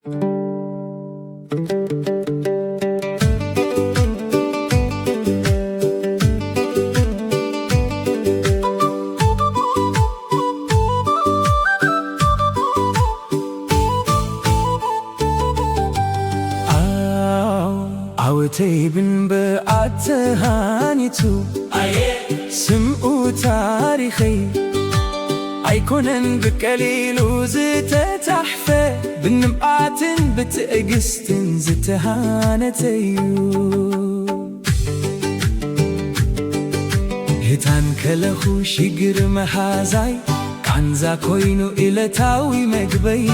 عوتي بن بأتهانيتو سمعو تاريخي أيكونن بقليلو زتتحفة بنبقاتن بتأقستن زتهانتيو هتان كلخو شجر محازاي كعنزا كوينو إلتاوي مقبي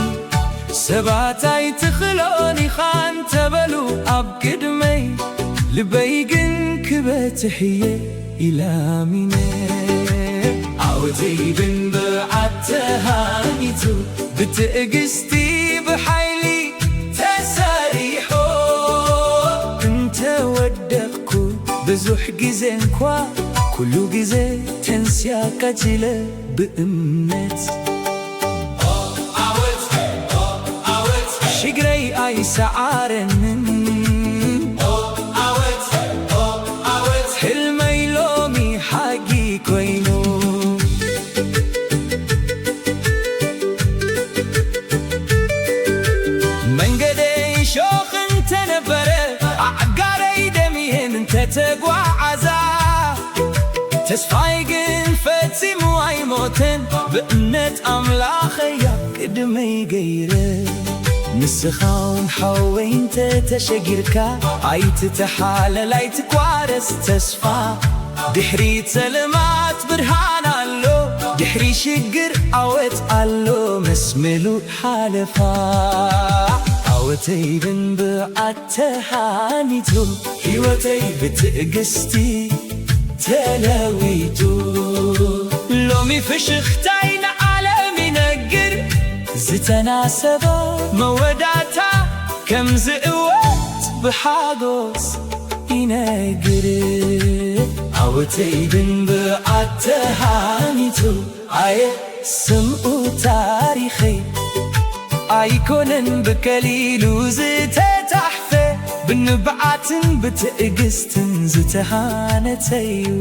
سباتاي تخلوني خان تبلو أب قدمي لبيقن كبتحية إلى مني عودي بن بعتهانيتو بتأقستي بحيلي تساريحو انت ودقكو بزوح جزين كوا كلو جزي تنسيا كجلة بأمنت شجري أي سعارن حلمي لومي حقي كوينو من قدي شوخ انت نبره عقاري دميهن انت تقوى عزا تسفايقن فتسي مواي موتن بأمنت أملاخي قدمي قيره نسخاون حوين تتشجركا أي تتحالل أي تكوارس تسفى دحري تلمات برهان اللو دحري شجر أوت اللو مسملو حالفا عوتي بن بعتهانيتو حيوتي بتأقستي تلاويتو لومي فشختين عالمي نقر زتناسبا موداتا كم زقوات بحاجوس ينقر عوتي بن بعتهانيتو عي سمعو تاريخي أيكونن بكليلو زتتحفة بنبعاتن بتأقستن زتهانتيو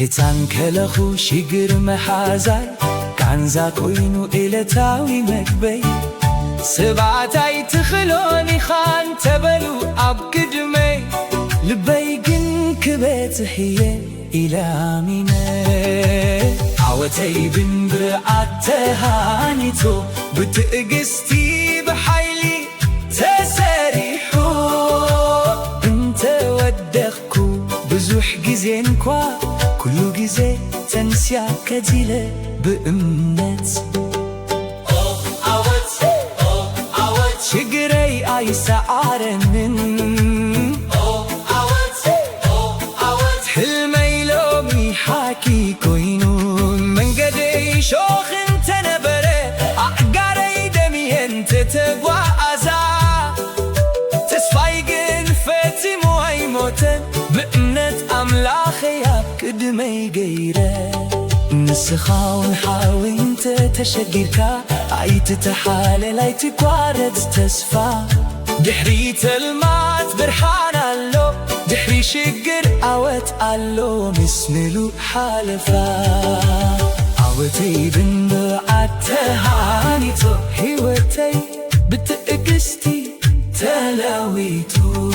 هتان كلخو شجر محازاي كعنزا كوينو إلتاوي مقبي سبعتاي تخلوني خان تبلو أب قدمي لبيقن كبتحية إلى مني عوتي بن بعتهانيتو بتأقستي بحيلي تساريحو انت ودخكو بزوح جزين كوا كلو جزي تنسيا كجيلة بأمنت شجري أي سعارن حلمي لومي حاكي كوينو من قدي شوخ انت نبره عقاري دمي انت تقوى عزا تسفايقن فتي موي موتن بأمنت أملاخي قدمي قيره نسخاون حاوين تتشجركا أي تتحالل أي تكوارد تسفى دحري تلمات برحان اللو دحري شجر أوت اللو مسملو حالفا عوتي بن بعتهانيتو حيوتي بتأقستي تلاويتو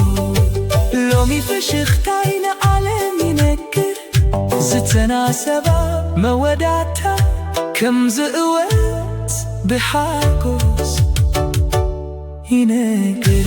لومي فشختين عالمي نكر زتناسبا موداتا كم زقوات بحاجوس ينقر